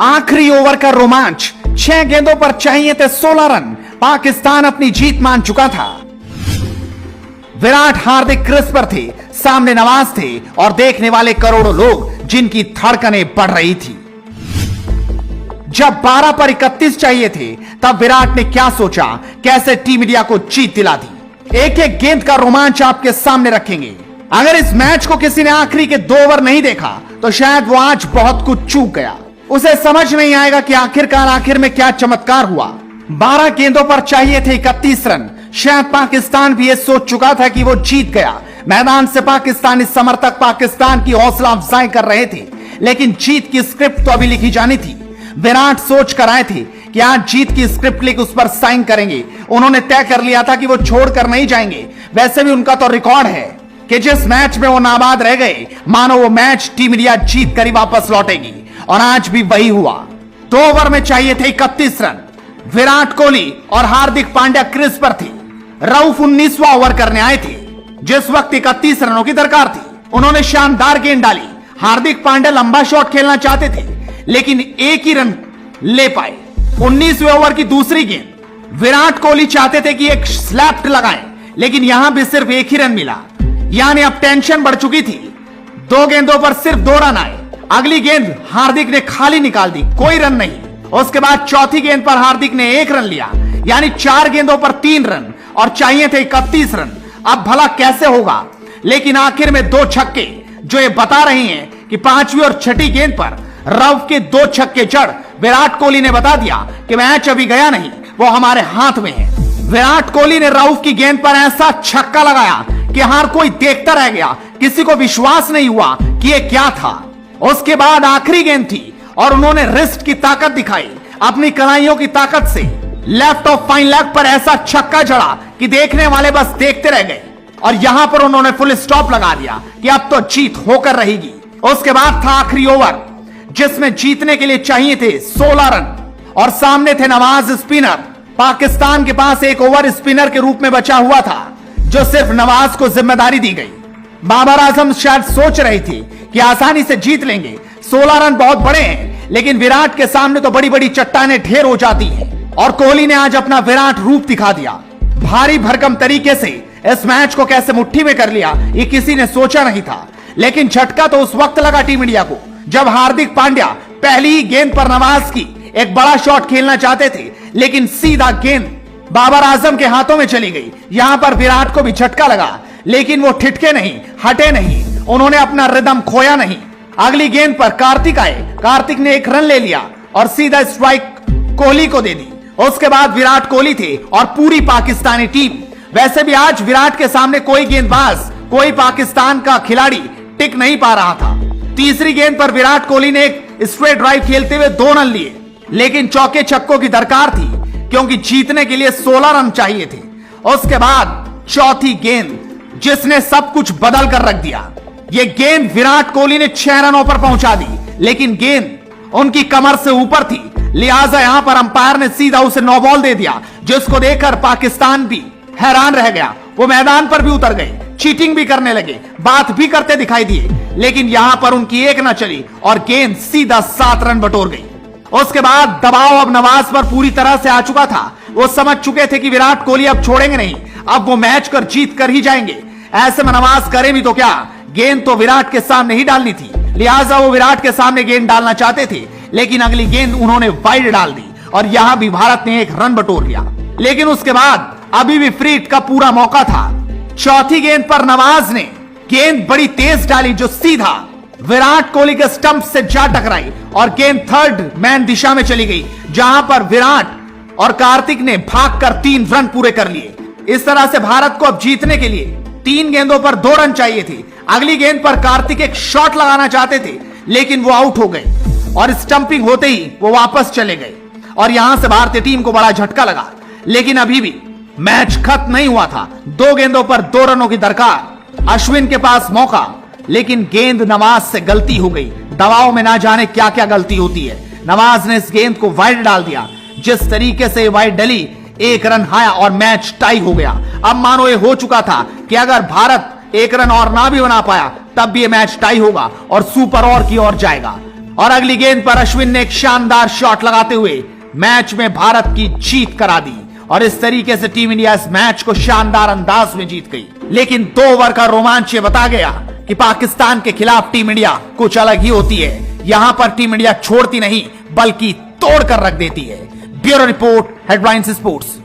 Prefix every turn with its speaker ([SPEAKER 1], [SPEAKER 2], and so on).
[SPEAKER 1] आखिरी ओवर का रोमांच, 6 गेंदों पर चाहिए थे 16 रन। पाकिस्तान अपनी जीत मान चुका था। विराट हार्दिक क्रीज पर थे, सामने नवाज थे और देखने वाले करोड़ों लोग जिनकी धड़कनें बढ़ रही थी। जब 12 पर 31 चाहिए थे तब विराट ने क्या सोचा, कैसे टीम इंडिया को जीत दिला दी। एक एक गेंद का रोमांच आपके सामने रखेंगे। अगर इस मैच को किसी ने आखिरी के 2 ओवर नहीं देखा तो शायद वो आज बहुत कुछ चूक गया। उसे समझ नहीं आएगा कि आखिरकार आखिर में क्या चमत्कार हुआ। 12 गेंदों पर चाहिए थे 31 रन। शायद पाकिस्तान भी ये सोच चुका था कि वो जीत गया। मैदान से पाकिस्तानी समर्थक पाकिस्तान की हौसला अफजाई कर रहे थे, लेकिन जीत की स्क्रिप्ट तो अभी लिखी जानी थी। विराट सोच कर आए थे कि आज जीत की स्क्रिप्ट लिख उस पर साइन करेंगे। उन्होंने तय कर लिया था कि वो छोड़कर नहीं जाएंगे। वैसे भी उनका तो रिकॉर्ड है कि जिस मैच में वो नाबाद रह गए, मानो वो मैच टीम इंडिया जीत कर ही वापस लौटेगी। और आज भी वही हुआ। 2 ओवर में चाहिए थे 31 रन। विराट कोहली और हार्दिक पांड्या क्रीज पर थे। रऊफ 19वां ओवर करने आए थे, जिस वक्त 31 रनों की दरकार थी। उन्होंने शानदार गेंद डाली। हार्दिक पांड्या लंबा शॉट खेलना चाहते थे, लेकिन एक ही रन ले पाए। 19वें ओवर की दूसरी गेंद, विराट कोहली चाहते थे कि एक स्लैप लगाएं, लेकिन यहां भी सिर्फ एक ही रन मिला। यानी अब टेंशन बढ़ चुकी थी। 2 गेंदों पर सिर्फ 2 रन आए। अगली गेंद हार्दिक ने खाली निकाल दी, कोई रन नहीं। उसके बाद चौथी गेंद पर हार्दिक ने 1 रन लिया, यानी 4 गेंदों पर 3 रन और चाहिए थे 31 रन। अब भला कैसे होगा? लेकिन आखिर में 2 छक्के जो ये बता रहे हैं कि 5वीं और 6ठी गेंद पर रऊफ के 2 छक्के जड़ विराट कोहली ने बता दिया कि मैच अभी गया नहीं, वो हमारे हाथ में है। विराट कोहली ने रऊफ की गेंद पर ऐसा छक्का लगाया कि हर कोई देखता रह गया। किसी को विश्वास नहीं हुआ कि यह क्या था। उसके बाद आखिरी गेंद थी और उन्होंने रिस्ट की ताकत दिखाई, अपनी कलाइयों की ताकत से लेफ्ट ऑफ फाइन लेग पर ऐसा छक्का जड़ा कि देखने वाले बस देखते रह गए। और यहां पर उन्होंने फुल स्टॉप लगा दिया कि अब तो जीत होकर रहेगी। उसके बाद था आखिरी ओवर, जिसमें जीतने के लिए चाहिए थे 16 रन और सामने थे नवाज स्पिनर। पाकिस्तान के पास एक ओवर स्पिनर के रूप में बचा हुआ था, जो सिर्फ नवाज को जिम्मेदारी दी गई। बाबर आजम शायद सोच रहे थे कि आसानी से जीत लेंगे। 16 रन बहुत बड़े हैं, लेकिन विराट के सामने तो बड़ी बड़ी चट्टानें ढेर हो जाती हैं। और कोहली ने आज अपना विराट रूप दिखा दिया। भारी भरकम तरीके से इस मैच को कैसे मुट्ठी में कर लिया, ये किसी ने सोचा नहीं था। लेकिन झटका तो उस वक्त लगा टीम इंडिया को जब हार्दिक पांड्या पहली ही गेंद पर नवाज की एक बड़ा शॉट खेलना चाहते थे, लेकिन सीधा गेंद बाबर आजम के हाथों में चली गई। यहां पर विराट को भी झटका लगा, लेकिन वो ठिठके नहीं, हटे नहीं। उन्होंने अपना रिदम खोया नहीं। अगली गेंद पर कार्तिक आए। कार्तिक ने 1 रन ले लिया और सीधा स्ट्राइक कोहली को दे दी। उसके बाद विराट कोहली थे और पूरी पाकिस्तानी टीम। वैसे भी आज विराट के सामने कोई गेंदबाज, कोई पाकिस्तान का खिलाड़ी टिक नहीं पा रहा था। तीसरी गेंद पर विराट कोहली ने एक स्ट्रेट ड्राइव खेलते हुए 2 रन लिए, लेकिन चौके छक्कों की दरकार थी क्योंकि जीतने के लिए 16 रन चाहिए थे। उसके बाद चौथी गेंद, जिसने सब कुछ बदल कर रख दिया। यह गेंद विराट कोहली ने 6 रनों पर पहुंचा दी, लेकिन गेंद उनकी कमर से ऊपर थी, लिहाजा यहां पर अंपायर ने सीधा उसे 9 बॉल दे दिया, जिसको देखकर पाकिस्तान भी हैरान रह गया। वो मैदान पर भी उतर गए, चीटिंग भी करने लगे, बात भी करते दिखाई दिए, लेकिन यहां पर उनकी एक न चली और गेंद सीधा 7 रन बटोर गई। उसके बाद दबाव अब नवाज पर पूरी तरह से आ चुका था। वो समझ चुके थे कि विराट कोहली अब छोड़ेंगे नहीं, अब वो मैच कर जीत कर ही जाएंगे। ऐसे में नवाज करे भी तो क्या, गेंद तो विराट के सामने ही डालनी थी, लिहाजा वो विराट के सामने गेंद डालना चाहते थे, लेकिन अगली गेंद उन्होंने वाइड डाल दी और यहां भी भारत ने 1 रन बटोर लिया। लेकिन उसके बाद अभी भी फ्री हिट का पूरा मौका था। चौथी गेंद पर नवाज ने गेंद बड़ी तेज डाली, जो सीधा विराट कोहली के स्टंप से जा टकराई और गेंद थर्ड मैन दिशा में चली गई, जहां पर विराट और कार्तिक ने भागकर 3 रन पूरे कर लिए। इस तरह से भारत को अब जीतने के लिए 3 गेंदों पर 2 रन चाहिए थे। अगली गेंद पर कार्तिक एक शॉट लगाना चाहते थे, लेकिन वो आउट हो गए और स्टंपिंग होते ही वो वापस चले गए और यहां से भारतीय टीम को बड़ा झटका लगा। लेकिन अभी भी मैच खत्म नहीं हुआ था। 2 गेंदों पर 2 रनों की दरकार। अश्विन के पास मौका, लेकिन गेंद नवाज से गलती हो गई। दबाव में ना जाने क्या क्या गलती होती है। नवाज ने इस गेंद को वाइड डाल दिया। जिस तरीके से वाइड डली, 1 रन आया और मैच टाई हो गया। अब मानो ये हो चुका था कि अगर भारत 1 रन और ना भी बना पाया, तब भी ये मैच टाई होगा और सुपर ओवर की ओर जाएगा। और अगली गेंद पर अश्विन ने एक शानदार शॉट लगाते हुए मैच में भारत की जीत करा दी और इस तरीके से टीम इंडिया इस मैच को शानदार अंदाज में जीत गई। लेकिन 2 ओवर का रोमांच ये बता गया कि पाकिस्तान के खिलाफ टीम इंडिया कुछ अलग ही होती है। यहां पर टीम इंडिया छोड़ती नहीं बल्कि तोड़कर रख देती है। Bureau report, headlines sports.